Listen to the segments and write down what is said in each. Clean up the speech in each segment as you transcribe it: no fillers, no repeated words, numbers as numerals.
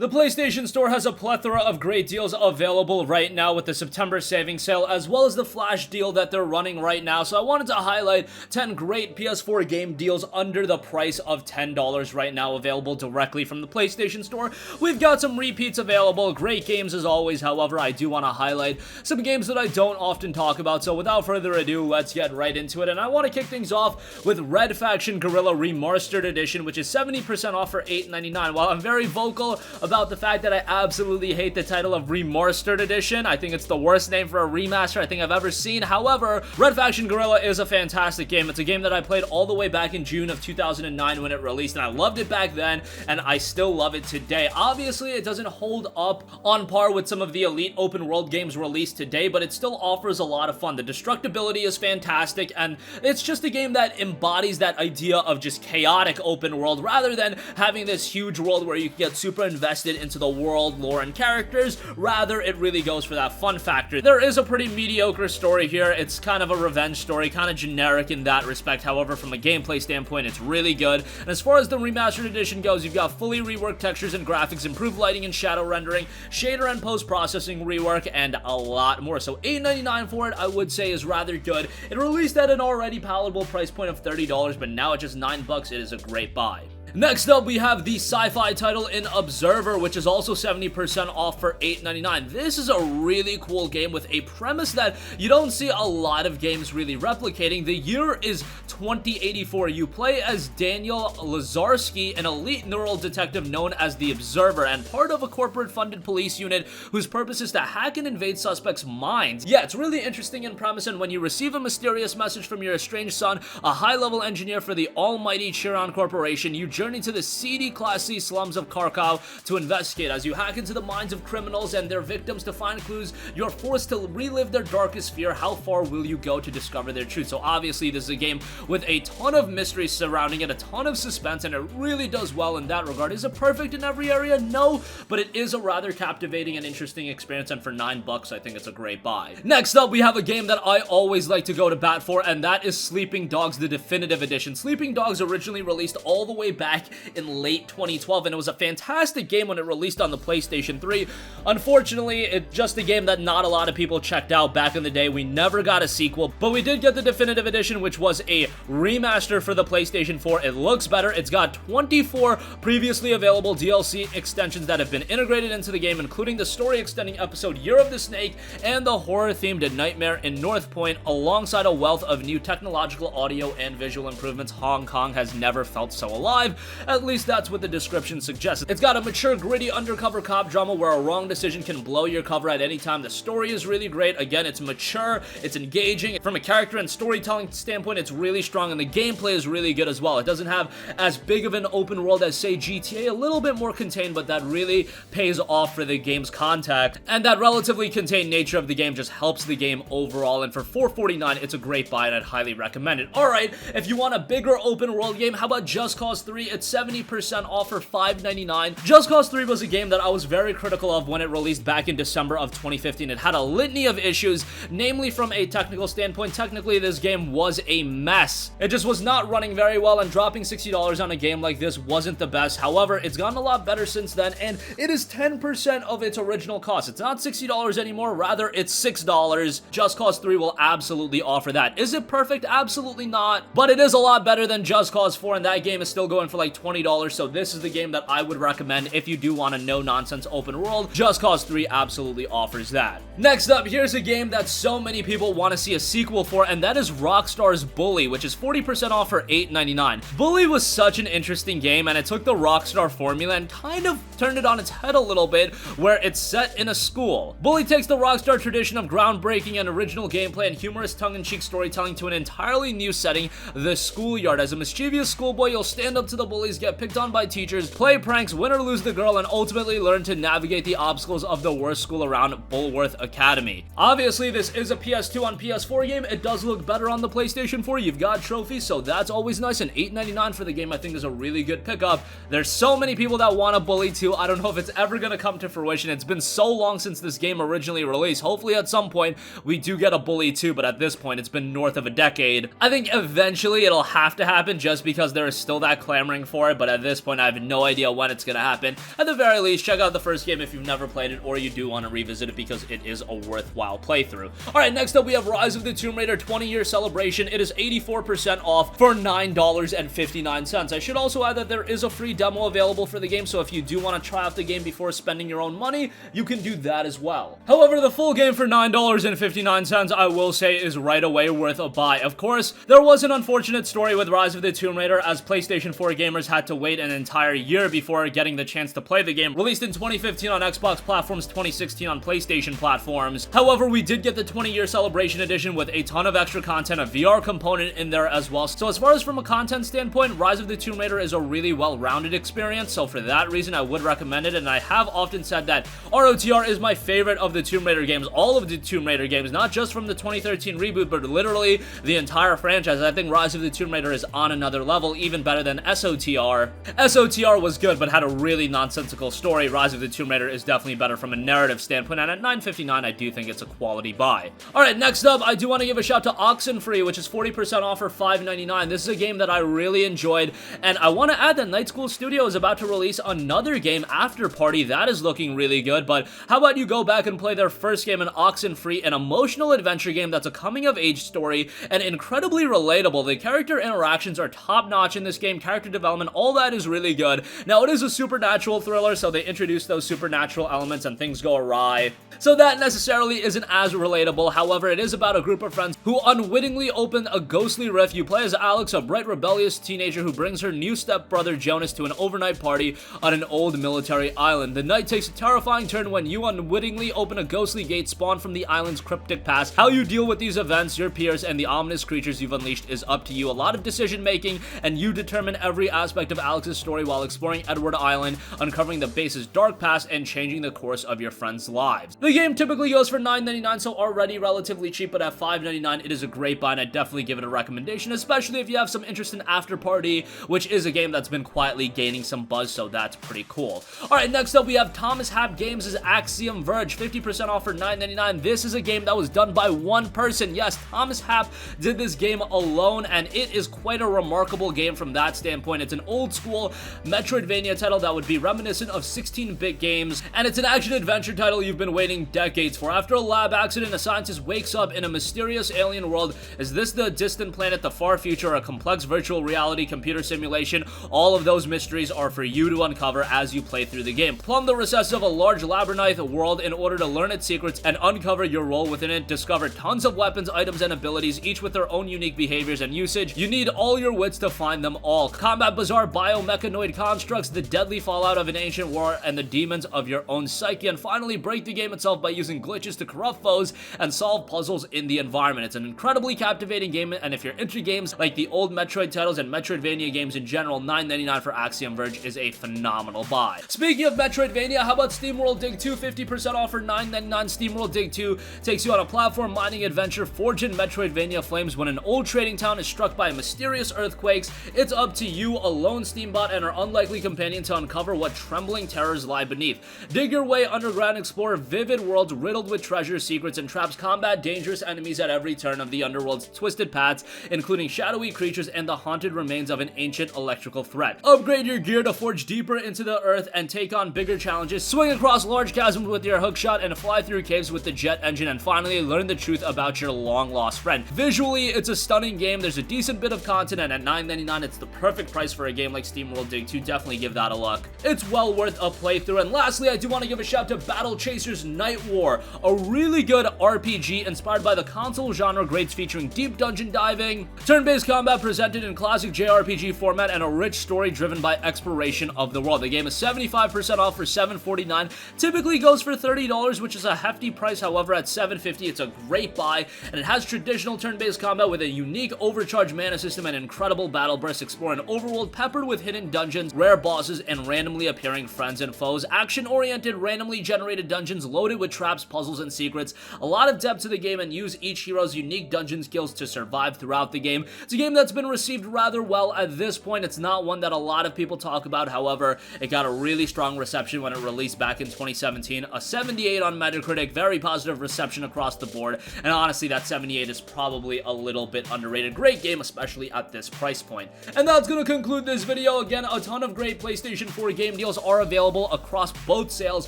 The PlayStation Store has a plethora of great deals available right now with the September savings sale, as well as the flash deal that they're running right now. So I wanted to highlight 10 great PS4 game deals under the price of $10 right now, available directly from the PlayStation Store. We've got some repeats available, great games as always. However, I do want to highlight some games that I don't often talk about. So without further ado, let's get right into it. And I want to kick things off with Red Faction Guerrilla Re-Mars-tered edition, which is 70% off for $8.99. While I'm very vocal about the fact that I absolutely hate the title of Re-Mars-tered edition, I think it's the worst name for a remaster I think I've ever seen. However, Red Faction Guerrilla is a fantastic game. It's a game that I played all the way back in June of 2009 when it released, and I loved it back then, and I still love it today. Obviously, it doesn't hold up on par with some of the elite open world games released today, but it still offers a lot of fun. The destructibility is fantastic, and it's just a game that embodies that idea of just chaotic open world rather than having this huge world where you can get super invested into the world, lore, and characters. Rather, it really goes for that fun factor. There is a pretty mediocre story here. It's kind of a revenge story, kind of generic in that respect. However, from a gameplay standpoint, it's really good. And as far as the remastered edition goes, you've got fully reworked textures and graphics, improved lighting and shadow rendering, shader and post-processing rework, and a lot more. So $8.99 for it, I would say, is rather good. It released at an already palatable price point of $30, but now at just $9, it is a great buy. Next up, we have the sci-fi title in Observer, which is also 70% off for $8.99. This is a really cool game with a premise that you don't see a lot of games really replicating. The year is 2084. You play as Daniel Lazarski, an elite neural detective known as the Observer, and part of a corporate-funded police unit whose purpose is to hack and invade suspects' minds. Yeah, it's really interesting in premise, and when you receive a mysterious message from your estranged son, a high-level engineer for the almighty Chiron Corporation, you journey to the seedy Class C slums of Kharkov to investigate. As you hack into the minds of criminals and their victims to find clues, you're forced to relive their darkest fear. How far will you go to discover their truth? So obviously this is a game with a ton of mystery surrounding it, a ton of suspense, and it really does well in that regard. Is it perfect in every area? No, but it is a rather captivating and interesting experience, and for $9 I think it's a great buy. Next up, we have a game that I always like to go to bat for, and that is Sleeping Dogs, the definitive edition. Sleeping Dogs originally released all the way back in late 2012, and it was a fantastic game when it released on the PlayStation 3. Unfortunately, it's just a game that not a lot of people checked out back in the day. We never got a sequel, but we did get the definitive edition, which was a remaster for the PlayStation 4. It looks better. It's got 24 previously available DLC extensions that have been integrated into the game, including the story-extending episode Year of the Snake and the horror-themed Nightmare in North Point, alongside a wealth of new technological audio and visual improvements. Hong Kong has never felt so alive. At least that's what the description suggests. It's got a mature, gritty undercover cop drama where a wrong decision can blow your cover at any time. The story is really great. Again, it's mature, it's engaging. From a character and storytelling standpoint, it's really strong, and the gameplay is really good as well. It doesn't have as big of an open world as, say, GTA, a little bit more contained, but that really pays off for the game's content, and that relatively contained nature of the game just helps the game overall, and for $4.49, it's a great buy, and I'd highly recommend it. Alright, if you want a bigger open world game, how about Just Cause 3? It's 70% off for $5.99. Just Cause 3 was a game that I was very critical of when it released back in December of 2015. It had a litany of issues, namely from a technical standpoint. Technically, this game was a mess. It just was not running very well, and dropping $60 on a game like this wasn't the best. However, it's gotten a lot better since then, and it is 10% of its original cost. It's not $60 anymore, rather it's $6. Just Cause 3 will absolutely offer that. Is it perfect? Absolutely not, but it is a lot better than Just Cause 4, and that game is still going for like $20, so this is the game that I would recommend if you do want a no-nonsense open world. Just Cause 3 absolutely offers that. Next up, here's a game that so many people want to see a sequel for, and that is Rockstar's Bully, which is 40% off for $8.99. Bully was such an interesting game, and it took the Rockstar formula and kind of turned it on its head a little bit, where it's set in a school. Bully takes the Rockstar tradition of groundbreaking and original gameplay and humorous tongue-in-cheek storytelling to an entirely new setting, the schoolyard. As a mischievous schoolboy, you'll stand up to the bullies, get picked on by teachers, play pranks, win or lose the girl, and ultimately learn to navigate the obstacles of the worst school around, Bullworth Academy. Obviously, this is a PS2 on PS4 game. It does look better on the PlayStation 4. You've got trophies, so that's always nice, and $8.99 for the game I think is a really good pickup. There's so many people that want a Bully 2. I don't know if it's ever gonna come to fruition. It's been so long since this game originally released. Hopefully at some point we do get a Bully 2, but at this point it's been north of a decade. I think eventually it'll have to happen just because there is still that clamor clamoring for it, but at this point I have no idea when it's gonna happen. At the very least, check out the first game if you've never played it or you do want to revisit it, because it is a worthwhile playthrough. Alright, next up we have Rise of the Tomb Raider 20-year celebration. It is 84% off for $9.59. I should also add that there is a free demo available for the game, so if you do want to try out the game before spending your own money, you can do that as well. However, the full game for $9.59, I will say, is right away worth a buy. Of course, there was an unfortunate story with Rise of the Tomb Raider, as PlayStation 4 gamers had to wait an entire year before getting the chance to play the game. Released in 2015 on Xbox platforms, 2016 on PlayStation platforms. However, we did get the 20-year celebration edition with a ton of extra content, a VR component in there as well. So as far as from a content standpoint, Rise of the Tomb Raider is a really well-rounded experience, so for that reason I would recommend it. And I have often said that ROTR is my favorite of the Tomb Raider games, all of the Tomb Raider games, not just from the 2013 reboot, but literally the entire franchise. I think Rise of the Tomb Raider is on another level, even better than SOTR. SOTR was good, but had a really nonsensical story. Rise of the Tomb Raider is definitely better from a narrative standpoint, and at $9.59, I do think it's a quality buy. Alright, next up, I do want to give a shout to Oxenfree, which is 40% off for $5.99. This is a game that I really enjoyed, and I want to add that Night School Studio is about to release another game, After Party. That is looking really good, but how about you go back and play their first game in Oxenfree, an emotional adventure game that's a coming-of-age story and incredibly relatable. The character interactions are top-notch in this game, character development, all that is really good. Now, it is a supernatural thriller, so they introduce those supernatural elements and things go awry, so that necessarily isn't as relatable. However, it is about a group of friends who unwittingly open a ghostly rift. You play as Alex, a bright, rebellious teenager who brings her new stepbrother Jonas to an overnight party on an old military island. The night takes a terrifying turn when you unwittingly open a ghostly gate spawned from the island's cryptic past. How you deal with these events, your peers, and the ominous creatures you've unleashed is up to you. A lot of decision making, and you determine every aspect of Alex's story while exploring Edward Island, uncovering the base's dark past, and changing the course of your friends' lives. The game typically goes for $9.99, so already relatively cheap, but at $5.99 it is a great buy, and I definitely give it a recommendation, especially if you have some interest in After Party, which is a game that's been quietly gaining some buzz, so that's pretty cool. Alright, next up we have Thomas Happ Games' Axiom Verge, 50% off for $9.99. This is a game that was done by one person. Yes, Thomas Happ did this game alone, and it is quite a remarkable game from that standpoint. It's an old school Metroidvania title that would be reminiscent of 16-bit games, and it's an action-adventure title you've been waiting decades for. After a lab accident, a scientist wakes up in a mysterious alien world. Is this the distant planet, the far future, or a complex virtual reality computer simulation? All of those mysteries are for you to uncover as you play through the game. Plumb the recesses of a large labyrinth world in order to learn its secrets and uncover your role within it. Discover tons of weapons, items, and abilities, each with their own unique behaviors and usage. You need all your wits to find them all. Combat bizarre biomechanoid constructs, the deadly fallout of an ancient war, and the demons of your own psyche. And finally, break the game itself by using glitches to corrupt foes and solve puzzles in the environment. It's an incredibly captivating game, and if you're into games like the old Metroid titles and Metroidvania games in general, $9.99 for Axiom Verge is a phenomenal buy. Speaking of Metroidvania, how about SteamWorld Dig 2, 50% off for $9.99. SteamWorld Dig 2 takes you on a platform mining adventure forged in Metroidvania flames when an old trading town is struck by mysterious earthquakes. It's up to you, a lone Steambot, and our unlikely companion to uncover what trembling terrors lie beneath. Dig your way underground, explore vivid worlds riddled with treasure, secrets, and traps, combat dangerous enemies at every turn of the underworld's twisted paths, including shadowy creatures and the haunted remains of an ancient electrical threat. Upgrade your gear to forge deeper into the earth and take on bigger challenges. Swing across large chasms with your hookshot and fly through caves with the jet engine, and finally learn the truth about your long-lost friend. Visually, it's a stunning game. There's a decent bit of content, and at $9.99, it's the perfect price for a game like SteamWorld Dig 2. Definitely give that a look. It's well worth a playthrough. And lastly, I do want to give a shout to Battle Chasers Nightwar, a really good RPG inspired by the console genre greats featuring deep dungeon diving, turn-based combat presented in classic JRPG format, and a rich story driven by exploration of the world. The game is 75% off for $7.49. Typically goes for $30, which is a hefty price. However, at $7.50, it's a great buy, and it has traditional turn-based combat with a unique overcharged mana system and incredible battle bursts. Explore an overworld peppered with hidden dungeons, rare bosses, and randomly appearing friends and foes. Action-oriented, randomly generated dungeons loaded with traps, puzzles, and secrets. A lot of depth to the game, and use each hero's unique dungeon skills to survive throughout the game. It's a game that's been received rather well at this point. It's not one that a lot of people talk about. However, it got a really strong reception when it released back in 2017. A 78 on Metacritic, very positive reception across the board, and honestly, that 78 is probably a little bit underrated. Great game, especially at this price point. And that's gonna conclude conclude this video, again, a ton of great PlayStation 4 game deals are available across both sales,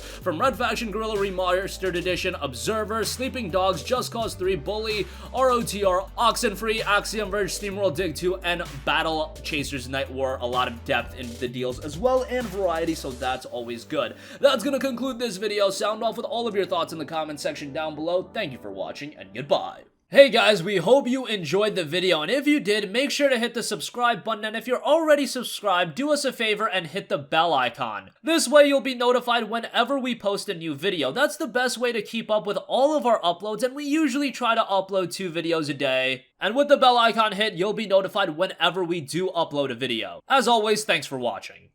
from Red Faction Guerrilla Re-Mars-tered Edition, Observer, Sleeping Dogs, Just Cause 3, Bully, ROTR, Oxenfree, Axiom Verge, SteamWorld Dig 2, and Battle Chasers Nightwar. A lot of depth in the deals as well, and variety, so that's always good. That's gonna conclude this video. Sound off with all of your thoughts in the comment section down below. Thank you for watching, and goodbye. Hey guys, we hope you enjoyed the video, and if you did, make sure to hit the subscribe button, and if you're already subscribed, do us a favor and hit the bell icon. This way you'll be notified whenever we post a new video. That's the best way to keep up with all of our uploads, and we usually try to upload 2 videos a day. And with the bell icon hit, you'll be notified whenever we do upload a video. As always, thanks for watching.